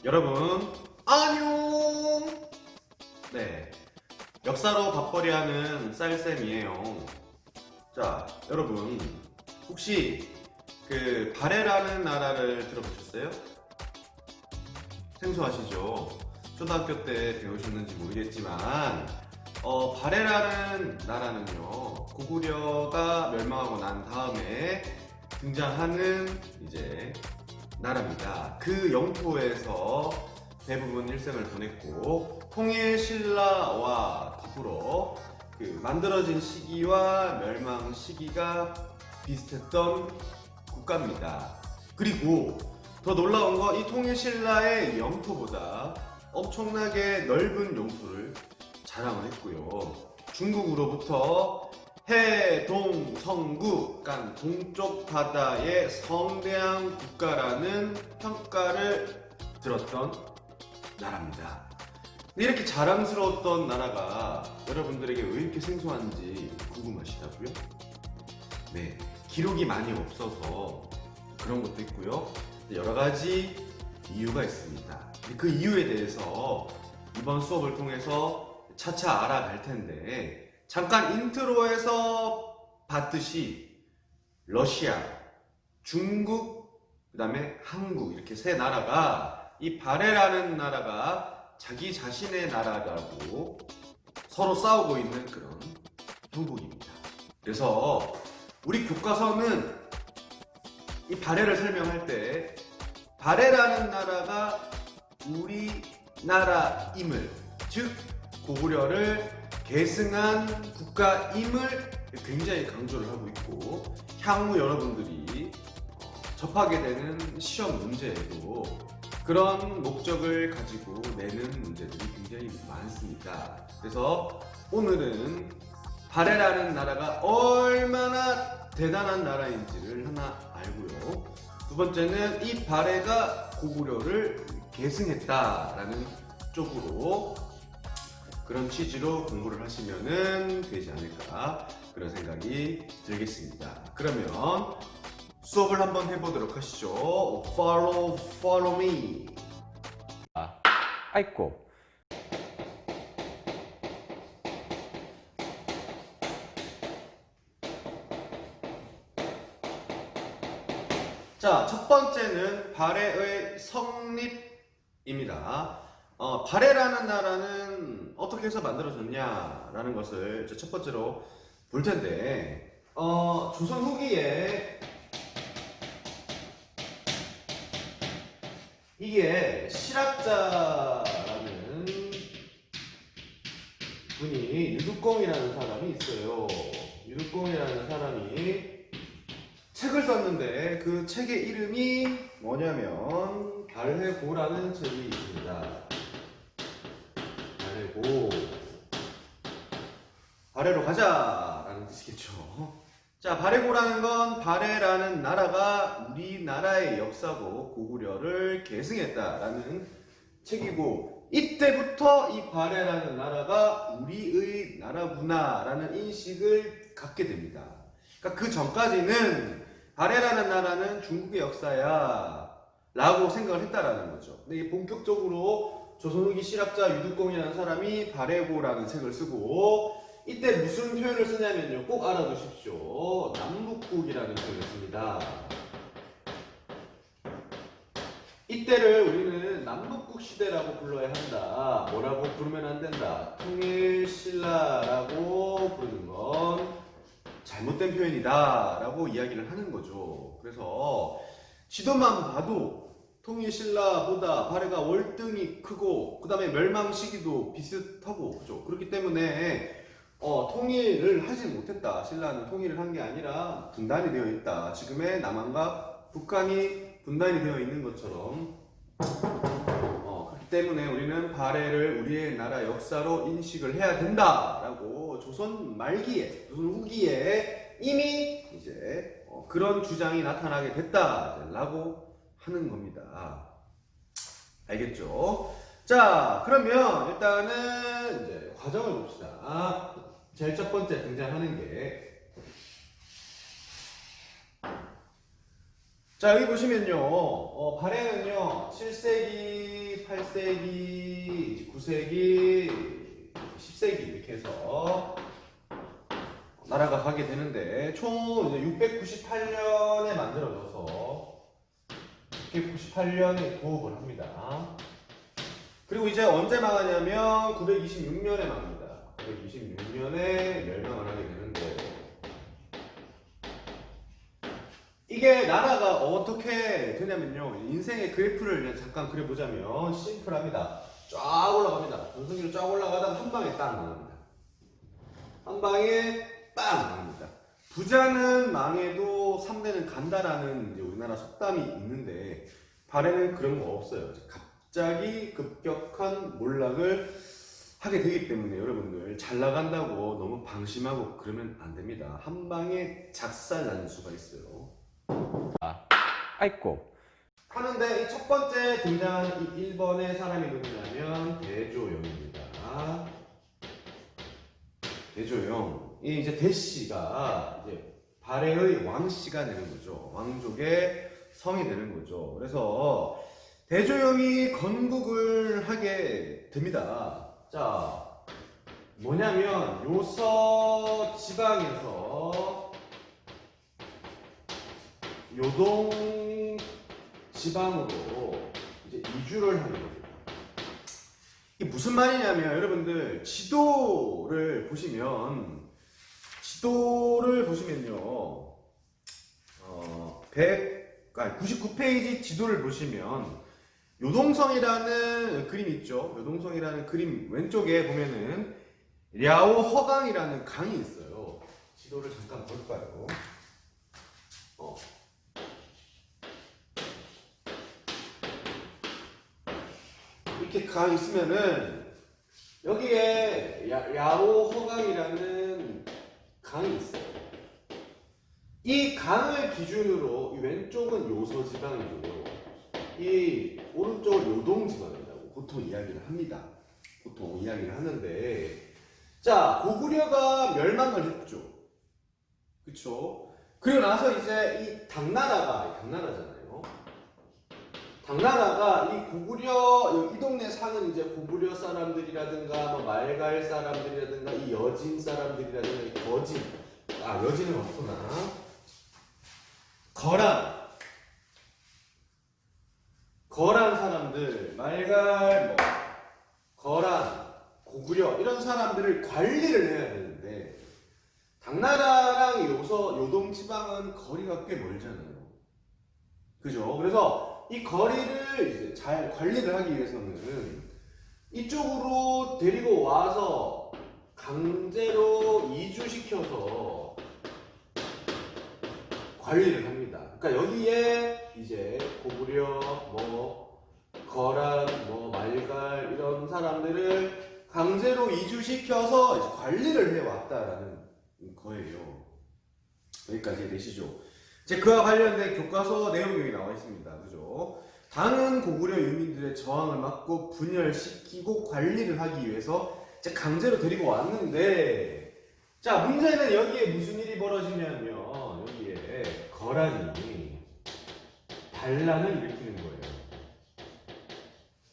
여러분 안녕. 네, 역사로 밥벌이하는 쌀쌤이에요. 자, 여러분 혹시 그 발해라는 나라를 들어보셨어요? 생소하시죠? 초등학교 때 배우셨는지 모르겠지만 발해라는 나라는요, 고구려가 멸망하고 난 다음에 등장하는 이제 나라입니다. 그 영토에서 대부분 일생을 보냈고, 통일 신라와 더불어 그 만들어진 시기와 멸망 시기가 비슷했던 국가입니다. 그리고 더 놀라운 건 이 통일 신라의 영토보다 엄청나게 넓은 영토를 자랑을 했고요. 중국으로부터 해동성국, 그러니까 동쪽 바다의 성대한 국가라는 평가를 들었던 나라입니다. 근데 이렇게 자랑스러웠던 나라가 여러분들에게 왜 이렇게 생소한지 궁금하시다고요? 네, 기록이 많이 없어서 그런 것도 있고요. 여러 가지 이유가 있습니다. 그 이유에 대해서 이번 수업을 통해서 차차 알아갈 텐데, 잠깐 인트로에서 봤듯이 러시아, 중국, 그 다음에 한국, 이렇게 세 나라가, 이 발해라는 나라가 자기 자신의 나라라고 서로 싸우고 있는 그런 형국입니다. 그래서 우리 교과서는 이 발해를 설명할 때 발해라는 나라가 우리나라임을, 즉 고구려를 계승한 국가임을 굉장히 강조를 하고 있고, 향후 여러분들이 접하게 되는 시험 문제에도 그런 목적을 가지고 내는 문제들이 굉장히 많습니다. 그래서 오늘은 발해라는 나라가 얼마나 대단한 나라인지를 하나 알고요. 두 번째는 이 발해가 고구려를 계승했다라는 쪽으로, 그런 취지로 공부를 하시면 되지 않을까, 그런 생각이 들겠습니다. 그러면 수업을 한번 해보도록 하시죠. Follow me. 아이고. 자, 첫 번째는 발해의 성립입니다. 발해라는 나라는 어떻게 해서 만들어졌냐라는 것을 첫 번째로 볼 텐데, 조선 후기에 이게 실학자라는 분이, 유득공이라는 사람이 있어요. 유득공이라는 사람이 책을 썼는데 그 책의 이름이 뭐냐면 발해고라는 책이 있습니다. 발해고, 발해로 가자라는 뜻이겠죠. 자, 발해고라는 건 발해라는 나라가 우리나라의 역사고 고구려를 계승했다라는 책이고, 이때부터 이 발해라는 나라가 우리의 나라구나라는 인식을 갖게 됩니다. 그러니까 그 전까지는 발해라는 나라는 중국의 역사야 라고 생각을 했다라는 거죠. 근데 이게 본격적으로 조선 후기 실학자 유득공이라는 사람이 발해고라는 책을 쓰고, 이때 무슨 표현을 쓰냐면요, 꼭 알아두십시오. 남북국이라는 표현을 씁니다. 이때를 우리는 남북국 시대라고 불러야 한다. 뭐라고 부르면 안 된다. 통일신라라고 부르는 건 잘못된 표현이다 라고 이야기를 하는 거죠. 그래서 지도만 봐도 통일신라보다 발해가 월등히 크고, 그 다음에 멸망 시기도 비슷하고, 그죠? 그렇기 때문에 통일을 하지 못했다. 신라는 통일을 한 게 아니라 분단이 되어 있다. 지금의 남한과 북한이 분단이 되어 있는 것처럼, 그렇기 때문에 우리는 발해를 우리의 나라 역사로 인식을 해야 된다라고 조선 말기에, 조선 후기에 이미 이제 그런 주장이 나타나게 됐다라고 하는 겁니다. 알겠죠? 자, 그러면 일단은 이제 과정을 봅시다. 제일 첫 번째 등장하는 게, 자, 여기 보시면요. 발해는요, 7세기, 8세기, 9세기, 10세기 이렇게 해서 나라가 가게 되는데, 총 이제 698년에 만들어져서 698년에 도읍을 합니다. 그리고 이제 언제 망하냐면 926년에 망합니다. 926년에 멸망을 하게 되는데, 이게 나라가 어떻게 되냐면요, 인생의 그래프를 그냥 잠깐 그려보자면 심플합니다. 쫙 올라갑니다. 전성기로 쫙 올라가다가 한 방에 딱 망합니다. 한 방에 빵 망합니다. 부자는 망해도 3대는 간다라는 이제 우리나라 속담이 있는데, 발해는 그런 거 없어요. 갑자기 급격한 몰락을 하게 되기 때문에 여러분들 잘 나간다고 너무 방심하고 그러면 안 됩니다. 한 방에 작살나는 수가 있어요. 아이고. 하는데 이 첫 번째 등장한 이 1번의 사람이 누구냐면 대조영입니다. 대조영. 이 이제 대씨가 이제 발해의 왕씨가 되는 거죠. 왕족의 성이 되는 거죠. 그래서 대조영이 건국을 하게 됩니다. 자, 뭐냐면 요서 지방에서 요동 지방으로 이제 이주를 하는 겁니다. 이게 무슨 말이냐면 여러분들 지도를 보시면요 99페이지 지도를 보시면 요동성이라는 그림 있죠. 요동성이라는 그림 왼쪽에 보면은 랴오 허강이라는 강이 있어요. 지도를 잠깐 볼까요? 이렇게 강이 있으면은 여기에 랴오 허강이라는 강이 있어요. 이 강을 기준으로 이 왼쪽은 요서 지방이고 이 오른쪽은 요동 지방이라고 보통 이야기를 합니다. 보통 이야기를 하는데, 자, 고구려가 멸망을 했죠. 그쵸? 그리고 나서 이제 이 당나라잖아요. 당나라가 이 고구려, 이 동네 사는 이제 고구려 사람들이라든가, 뭐 말갈 사람들이라든가, 이 여진 사람들이라든가, 이 여진은 없구나. 거란 사람들, 말갈, 뭐, 거란, 고구려, 이런 사람들을 관리를 해야 되는데, 당나라랑 요동 지방은 거리가 꽤 멀잖아요. 그죠? 그래서 이 거리를 이제 잘 관리를 하기 위해서는 이쪽으로 데리고 와서 강제로 이주시켜서 관리를 합니다. 그러니까 여기에 이제 고구려, 뭐 거란, 뭐 말갈 이런 사람들을 강제로 이주시켜서 이제 관리를 해왔다라는 거예요. 여기까지 되시죠? 이제 그와 관련된 교과서 내용이 여기 나와 있습니다. 그죠? 당은 고구려 유민들의 저항을 막고 분열시키고 관리를 하기 위해서 이제 강제로 데리고 왔는데, 자, 문제는 여기에 무슨 일이 벌어지냐면 여기에 거란이 반란을 일으키는 거예요.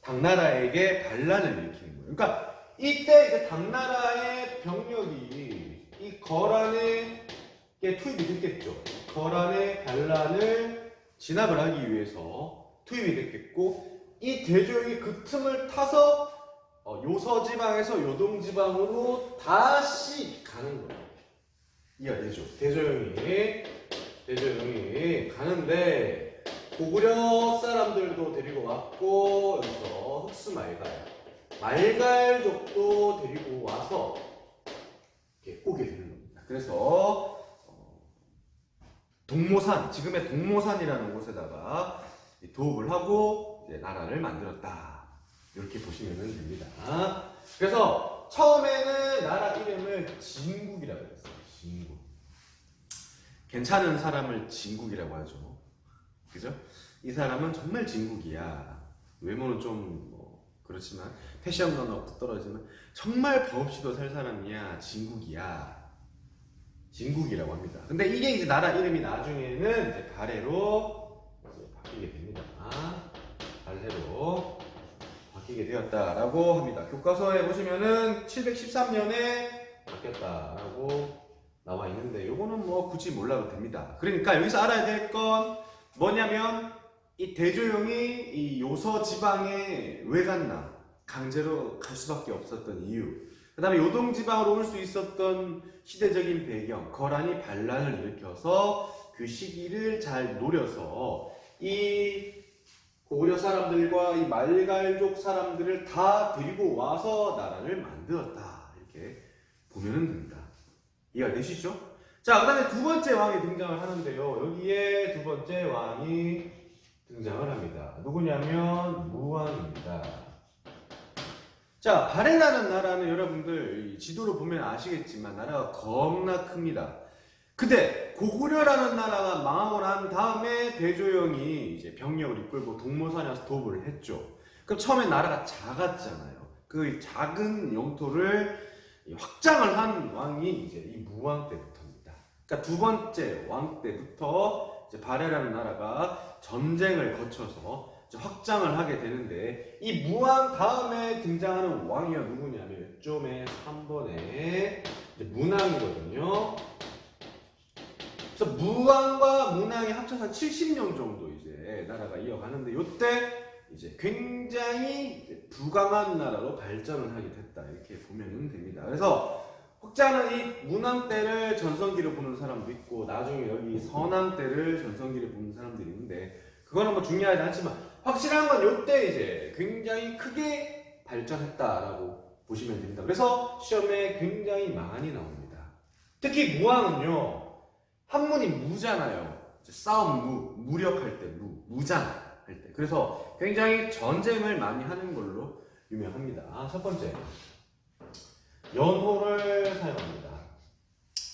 당나라에게 반란을 일으키는 거예요. 그러니까 이때 이제 당나라의 병력이 이 거란에 투입이 됐겠죠. 거란의 반란을 진압을 하기 위해서 투입이 됐겠고, 이 대조영이 그 틈을 타서 요서 지방에서 요동 지방으로 다시 가는 거예요. 이해가 되죠? 대조영이 가는데 고구려 사람들도 데리고 왔고, 여기서 흑수 말갈족도 데리고 와서 이렇게 오게 되는 겁니다. 그래서 동모산, 지금의 동모산이라는 곳에다가 도읍을 하고 이제 나라를 만들었다. 이렇게 보시면 됩니다. 그래서 처음에는 나라 이름을 진국이라고 했어요. 진국. 괜찮은 사람을 진국이라고 하죠. 그죠? 이 사람은 정말 진국이야. 외모는 좀 뭐 그렇지만 패션도 떨어지지만 정말 버없이도 살 사람이야. 진국이야. 진국이라고 합니다. 근데 이게 이제 나라 이름이 나중에는 이제 발해로 해로 바뀌게 되었다라고 합니다. 교과서에 보시면은 713년에 바뀌었다라고 나와 있는데 요거는 뭐 굳이 몰라도 됩니다. 그러니까 여기서 알아야 될 건 뭐냐면 이 대조영이 이 요서 지방에 왜 갔나? 강제로 갈 수밖에 없었던 이유. 그 다음에 요동 지방으로 올 수 있었던 시대적인 배경, 거란이 반란을 일으켜서 그 시기를 잘 노려서 이 고구려 사람들과 이 말갈족 사람들을 다 데리고 와서 나라를 만들었다. 이렇게 보면 됩니다. 이해가 되시죠? 자, 그 다음에 두 번째 왕이 등장을 하는데요. 여기에 두 번째 왕이 등장을 합니다. 누구냐면 무왕입니다. 자, 발해라는 나라는 여러분들 지도로 보면 아시겠지만 나라가 겁나 큽니다. 근데 고구려라는 나라가 망하고 난 다음에 대조영이 이제 병력을 이끌고 동모산에서 도읍을 했죠. 그럼 처음에 나라가 작았잖아요. 그 작은 영토를 확장을 한 왕이 이제 이 무왕 때부터입니다. 그러니까 두 번째 왕 때부터 이제 발해라는 나라가 전쟁을 거쳐서 확장을 하게 되는데 이 무왕 다음에 등장하는 왕이 누구냐면 요점에 3번에 문왕이거든요. 그래서 무왕과 문왕이 합쳐서 70년 정도 이제 나라가 이어가는데 이때 이제 굉장히 부강한 나라로 발전을 하게 됐다 이렇게 보면 됩니다. 그래서 혹자는 이 문왕 때를 전성기로 보는 사람도 있고 나중에 여기 선왕 때를 전성기로 보는 사람들이 있는데 그거는 뭐 중요하지 않지만 확실한 건 이때 이제 굉장히 크게 발전했다라고 보시면 됩니다. 그래서 시험에 굉장히 많이 나옵니다. 특히 무왕은요 한문이 무잖아요. 싸움 무력할 때 무장 할 때. 그래서 굉장히 전쟁을 많이 하는 걸로 유명합니다. 첫 번째, 연호를 사용합니다.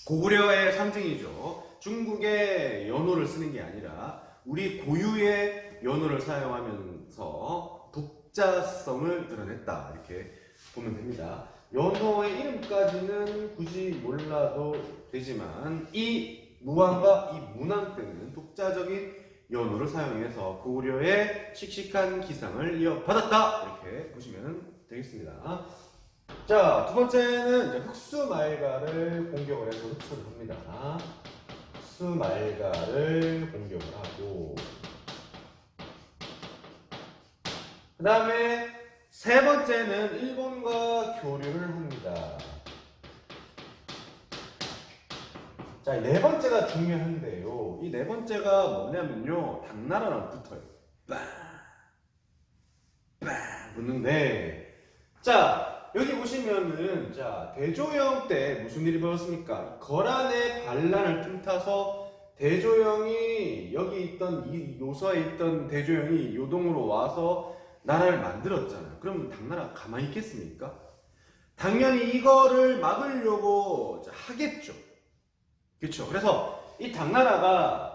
고구려의 상징이죠. 중국의 연호를 쓰는 게 아니라 우리 고유의 연호를 사용하면서 독자성을 드러냈다 이렇게 보면 됩니다. 연호의 이름까지는 굳이 몰라도 되지만 이 무왕과 이 문왕 때는 독자적인 연호를 사용해서 고구려의 씩씩한 기상을 이어받았다 이렇게 보시면 되겠습니다. 자, 두 번째는 이제 흑수말가를 공격을 해서 흡수를 합니다. 흑수말가를 공격을 하고 그 다음에 세 번째는 일본과 교류를 합니다. 자, 네 번째가 중요한데요. 이 네 번째가 뭐냐면요. 당나라랑 붙어요. 빵! 빵! 붙는데, 자, 여기 보시면은, 자, 대조영 때 무슨 일이 벌어졌습니까? 거란의 반란을 틈타서 대조영이 여기 있던, 이 요서에 있던 대조영이 요동으로 와서 나라를 만들었잖아요. 그럼 당나라가 가만히 있겠습니까? 당연히 이거를 막으려고 하겠죠. 그렇죠. 그래서 이 당나라가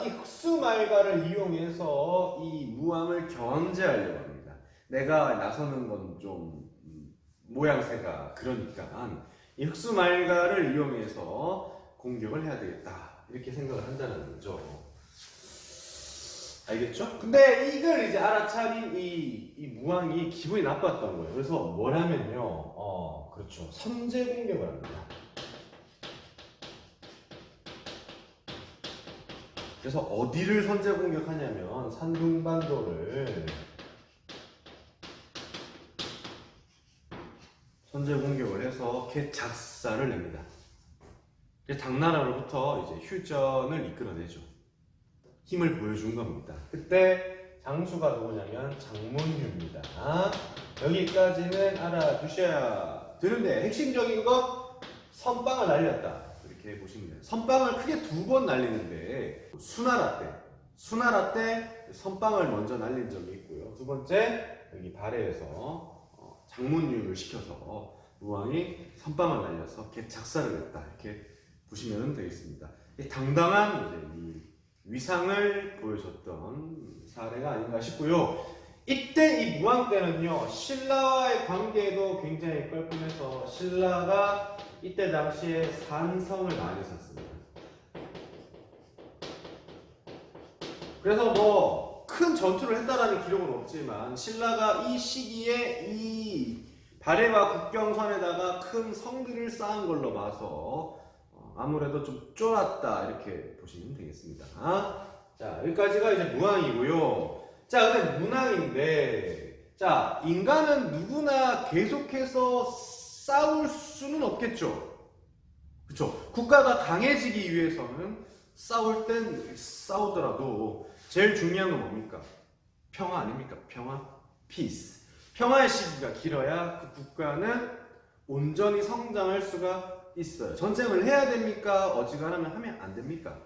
이 흑수말가를 이용해서 이 무왕을 견제하려고 합니다. 내가 나서는 건 좀 모양새가 그러니까 이 흑수말가를 이용해서 공격을 해야 되겠다 이렇게 생각을 한다는 거죠. 알겠죠? 근데 이걸 이제 알아차린 이 무왕이 기분이 나빴던 거예요. 그래서 뭐라면요, 그렇죠. 선제 공격을 합니다. 그래서 어디를 선제 공격하냐면 산둥반도를 선제 공격을 해서 개작사를 냅니다. 그래서 당나라로부터 이제 휴전을 이끌어내죠. 힘을 보여준 겁니다. 그때 장수가 누구냐면 장문휴입니다. 여기까지는 알아두셔야 되는데 핵심적인 건 선빵을 날렸다. 이렇게 보시면 돼요. 선빵을 크게 두 번 날리는데 수나라 때 선빵을 먼저 날린 적이 있고요. 두 번째 여기 발해에서 장문휴를 시켜서 무왕이 선빵을 날려서 개작사를 냈다. 이렇게 보시면 되겠습니다. 당당한 이제 이 위상을 보여줬던 사례가 아닌가 싶고요. 이때 이 무왕 때는요 신라와의 관계도 굉장히 껄끔해서 신라가 이때 당시에 산성을 많이 썼습니다. 그래서 뭐 큰 전투를 했다라는 기록은 없지만 신라가 이 시기에 이 발해와 국경선에다가 큰 성들을 쌓은 걸로 봐서 아무래도 좀 쫄았다 이렇게 보시면 되겠습니다. 자, 여기까지가 이제 무왕이고요. 자, 근데 문왕인데, 자, 인간은 누구나 계속해서 싸울 수는 없겠죠. 그쵸? 국가가 강해지기 위해서는 싸울 땐 싸우더라도 제일 중요한 건 뭡니까? 평화 아닙니까? 평화? 피스. 평화의 시기가 길어야 그 국가는 온전히 성장할 수가 있어요. 전쟁을 해야 됩니까? 어지간하면 하면 안 됩니까?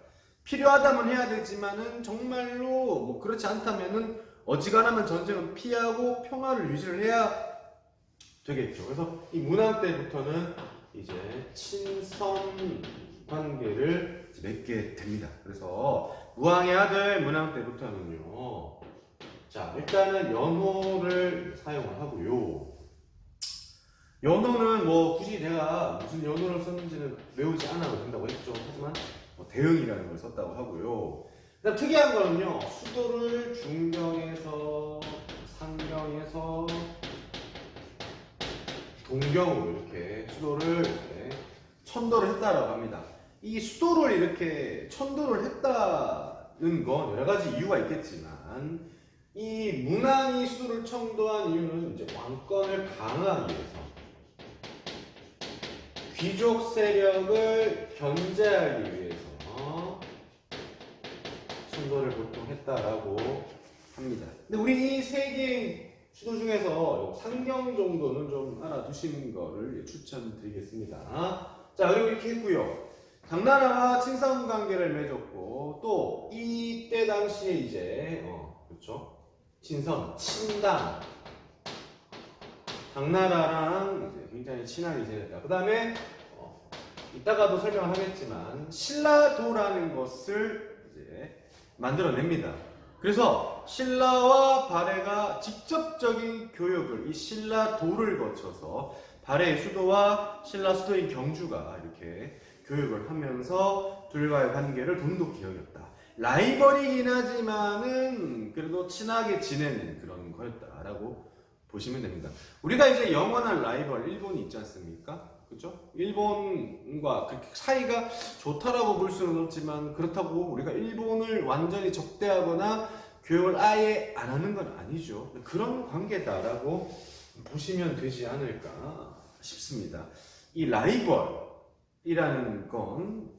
필요하다면 해야 되지만은 정말로 뭐 그렇지 않다면은 어지간하면 전쟁은 피하고 평화를 유지를 해야 되겠죠. 그래서 이 문왕 때부터는 이제 친선 관계를 맺게 됩니다. 그래서 무왕의 아들 문왕 때부터는요. 자, 일단은 연호를 사용을 하고요. 연호는 뭐 굳이 내가 무슨 연호를 썼는지는 외우지 않아도 된다고 했죠. 하지만 대응이라는 걸 썼다고 하고요. 그다음 특이한 거는요. 수도를 중경에서 상경에서 동경으로 이렇게 수도를 이렇게 천도를 했다라고 합니다. 이 수도를 이렇게 천도를 했다는 건 여러 가지 이유가 있겠지만 이 문왕이 수도를 천도한 이유는 이제 왕권을 강화하기 위해서 귀족 세력을 견제하기 위해서 천도를 보통 했다라고 합니다. 근데 우리 이 세 개의 수도 중에서 상경 정도는 좀 알아두시는 거를 추천드리겠습니다. 자, 그리고 이렇게 했고요. 당나라와 친선 관계를 맺었고 또 이때 당시에 이제 그렇죠. 친선, 친당 당나라랑 이제 굉장히 친하게 지냈다. 그 다음에 이따가도 설명을 하겠지만 신라도라는 것을 이제 만들어냅니다. 그래서 신라와 발해가 직접적인 교역을 이 신라도를 거쳐서 발해의 수도와 신라 수도인 경주가 이렇게 교역을 하면서 둘과의 관계를 돈독히 여겼다. 라이벌이긴 하지만은 그래도 친하게 지내는 그런 거였다라고 보시면 됩니다. 우리가 이제 영원한 라이벌 일본이 있지 않습니까? 그렇죠? 일본과 그렇게 사이가 좋다라고 볼 수는 없지만 그렇다고 우리가 일본을 완전히 적대하거나 교역을 아예 안 하는 건 아니죠. 그런 관계다라고 보시면 되지 않을까 싶습니다. 이 라이벌이라는 건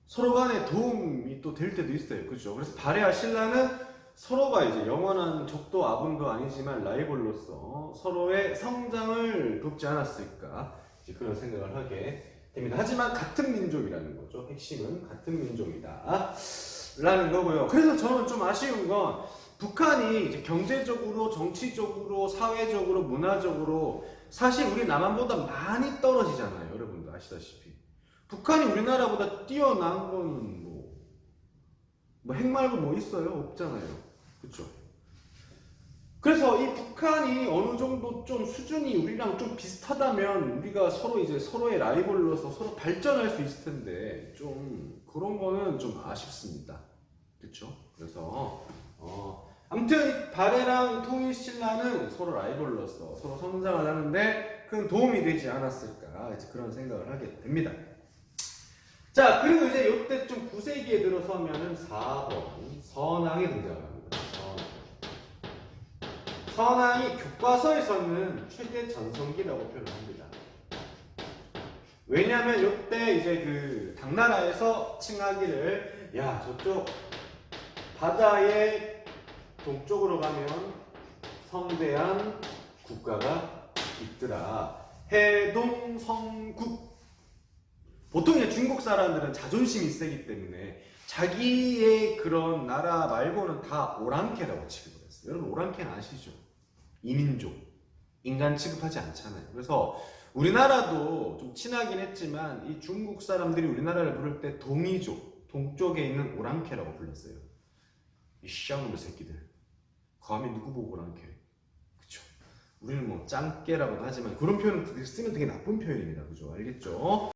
서로 간에 도움이 또 될 때도 있어요. 그렇죠? 그래서 발해와 신라는 서로가 이제 영원한 적도 아군도 아니지만 라이벌로서 서로의 성장을 돕지 않았을까 이제 그런 생각을 하게 됩니다. 하지만 같은 민족이라는 거죠. 핵심은 같은 민족이다 라는 거고요. 그래서 저는 좀 아쉬운 건 북한이 이제 경제적으로, 정치적으로, 사회적으로, 문화적으로 사실 우리 남한보다 많이 떨어지잖아요. 여러분도 아시다시피 북한이 우리나라보다 뛰어난 건 뭐 핵 말고 뭐 있어요? 없잖아요. 그쵸? 그래서 이 북한이 어느 정도 좀 수준이 우리랑 좀 비슷하다면 우리가 서로 이제 서로의 라이벌로서 서로 발전할 수 있을 텐데 좀 그런 거는 좀 아쉽습니다. 그쵸? 그래서 아무튼 발해랑 통일신라는 서로 라이벌로서 서로 성장을 하는데 큰 도움이 되지 않았을까 이제 그런 생각을 하게 됩니다. 자, 그리고 이제 이때 좀 9세기에 들어서면은 4번 선왕이 등장을 합니다. 선왕이 교과서에서는 최대 전성기라고 표현합니다. 왜냐하면 이때 이제 그 당나라에서 칭하기를 야 저쪽 바다의 동쪽으로 가면 성대한 국가가 있더라. 해동성국. 보통 이제 중국 사람들은 자존심이 세기 때문에 자기의 그런 나라 말고는 다 오랑캐라고 취급을 했어요. 여러분 오랑캐는 아시죠? 이민족, 인간 취급하지 않잖아요. 그래서 우리나라도 좀 친하긴 했지만 이 중국 사람들이 우리나라를 부를 때 동이족, 동쪽에 있는 오랑캐라고 불렀어요. 이 쌍놈의 새끼들. 감히 누구 보고 오랑캐? 그쵸? 우리는 뭐 짱깨라고도 하지만 그런 표현을 쓰면 되게 나쁜 표현입니다. 그죠? 알겠죠?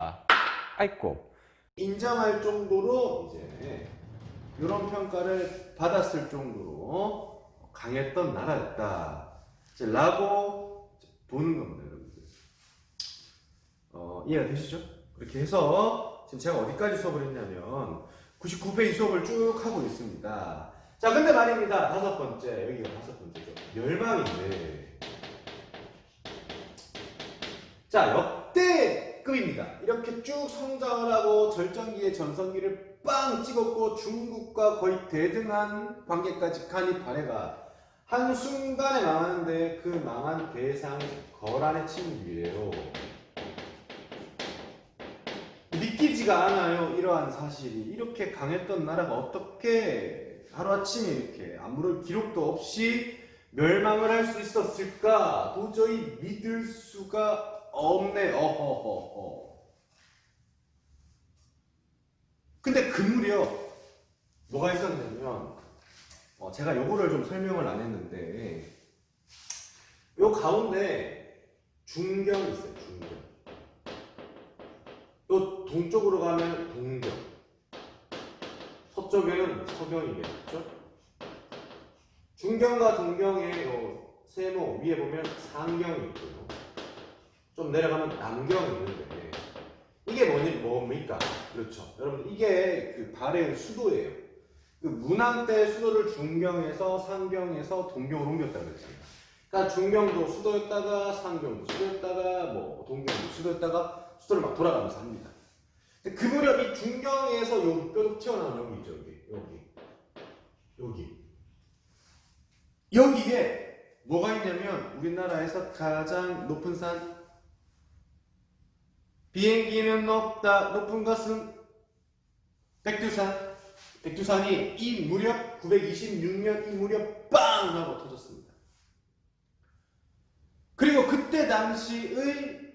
아이고 인정할 정도로 이제 이런 평가를 받았을 정도로 강했던 나라였다 라고 보는 겁니다, 여러분들. 이해가 되시죠? 그렇게 해서 지금 제가 어디까지 수업을 했냐면 99페이지 수업을 쭉 하고 있습니다. 자, 근데 말입니다. 다섯 번째, 여기가 다섯 번째죠. 멸망인데, 자, 역대급입니다. 이렇게 쭉 성장을 하고 절정기의 전성기를 빵 찍었고 중국과 거의 대등한 관계까지 간 이 발해가 한순간에 망하는데 그 망한 대상이 거란의 침입이에요. 믿기지가 않아요. 이러한 사실이. 이렇게 강했던 나라가 어떻게 하루아침에 이렇게 아무런 기록도 없이 멸망을 할 수 있었을까? 도저히 믿을 수가 없네. 어허허허. 근데 그 무렵 뭐가 있었냐면 제가 요거를 좀 설명을 안 했는데 요 가운데 중경이 있어요. 중경. 요 동쪽으로 가면 동경, 서쪽에는 서경이겠죠. 중경과 동경의 요 세모 위에 보면 상경이 있고요. 좀 내려가면 남경이 있는데 이게 뭡니까? 그렇죠. 여러분 이게 그 발해의 수도예요. 그 문안 때 수도를 중경에서 상경에서 동경으로 옮겼다고 그랬잖아요. 그러니까 중경도 수도였다가 상경도 수도였다가 뭐 동경도 수도였다가 수도를 막 돌아가면서 합니다. 근데 그 무렵 이 중경에서 여기 뾰족 튀어나온 여기 있죠. 여기에 뭐가 있냐면 우리나라에서 가장 높은 산, 비행기는 높다 높은 것은 백두산. 백두산이 이 무렵 926년 이 무렵 빵 하고 터졌습니다. 그리고 그때 당시의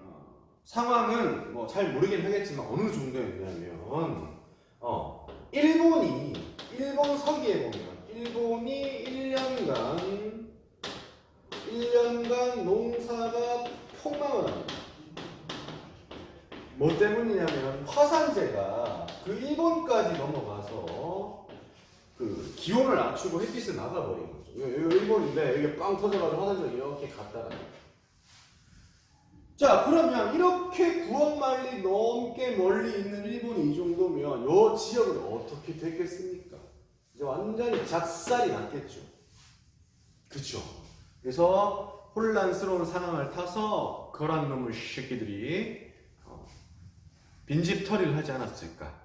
상황은 뭐 잘 모르긴 하겠지만 어느 정도였냐면 일본 서기에 보면 일본이 1년간 농사가 폭망을 합니다. 뭐 때문이냐면 화산재가 그 일본까지 넘어가서 그 기온을 낮추고 햇빛을 나가버린 거죠. 일본인데 이게 빵 터져가지고 화산재가 이렇게 갔다가. 자, 그러면 이렇게 9억 마일리 넘게 멀리 있는 일본이 이 정도면 이 지역은 어떻게 됐겠습니까? 이제 완전히 작살이 났겠죠. 그렇죠. 그래서 혼란스러운 상황을 타서 거란 놈의 새끼들이 빈집털이를 하지 않았을까?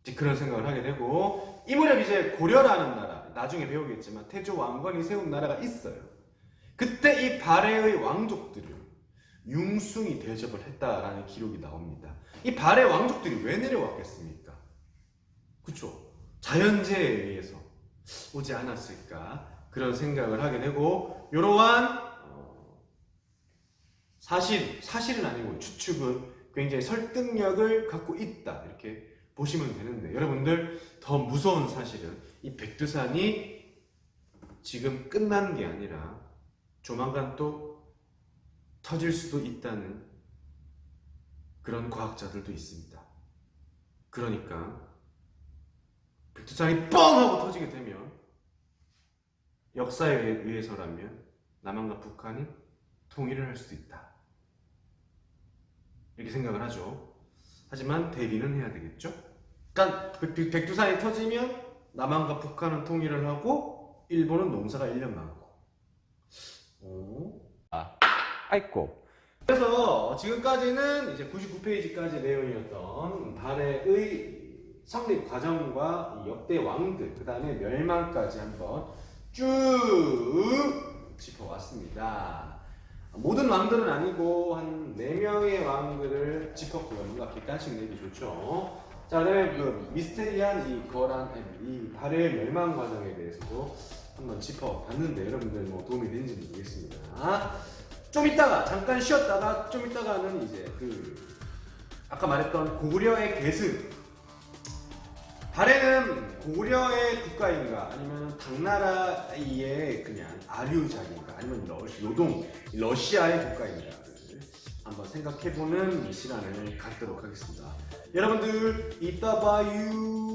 이제 그런 생각을 하게 되고 이 무렵 이제 고려라는 나라, 나중에 배우겠지만 태조 왕건이 세운 나라가 있어요. 그때 이 발해의 왕족들을 융숭이 대접을 했다라는 기록이 나옵니다. 이 발해 왕족들이 왜 내려왔겠습니까? 그쵸? 자연재해에 의해서 오지 않았을까? 그런 생각을 하게 되고 이러한 사실은 아니고 추측은 굉장히 설득력을 갖고 있다 이렇게 보시면 되는데 여러분들 더 무서운 사실은 이 백두산이 지금 끝난 게 아니라 조만간 또 터질 수도 있다는 그런 과학자들도 있습니다. 그러니까 백두산이 뻥 하고 터지게 되면 역사에 의해서라면 남한과 북한이 통일을 할 수도 있다. 이렇게 생각을 하죠. 하지만 대비는 해야 되겠죠. 그러니까 백두산이 터지면 남한과 북한은 통일을 하고 일본은 농사가 1년 망하고. 아이고. 그래서 지금까지는 이제 99페이지까지 내용이었던 발해의 성립 과정과 이 역대 왕들, 그 다음에 멸망까지 한번 쭉 짚어왔습니다. 모든 왕들은 아니고 한 4명의 왕들을 짚었고요. 뭔가 객관식 내기 좋죠. 자, 그다음에 그 미스테리한 이 발해의 멸망 과정에 대해서도 한번 짚어봤는데 여러분들 뭐 도움이 되는지 모르겠습니다. 좀 이따가 잠깐 쉬었다가 좀 이따가는 이제 아까 말했던 고구려의 계승. 발해는 고구려의 국가인가 아니면 당나라의 그냥 아류작인가 아니면 러시아의 국가인가를 한번 생각해보는 시간을 갖도록 하겠습니다. 여러분들 이따 봐요.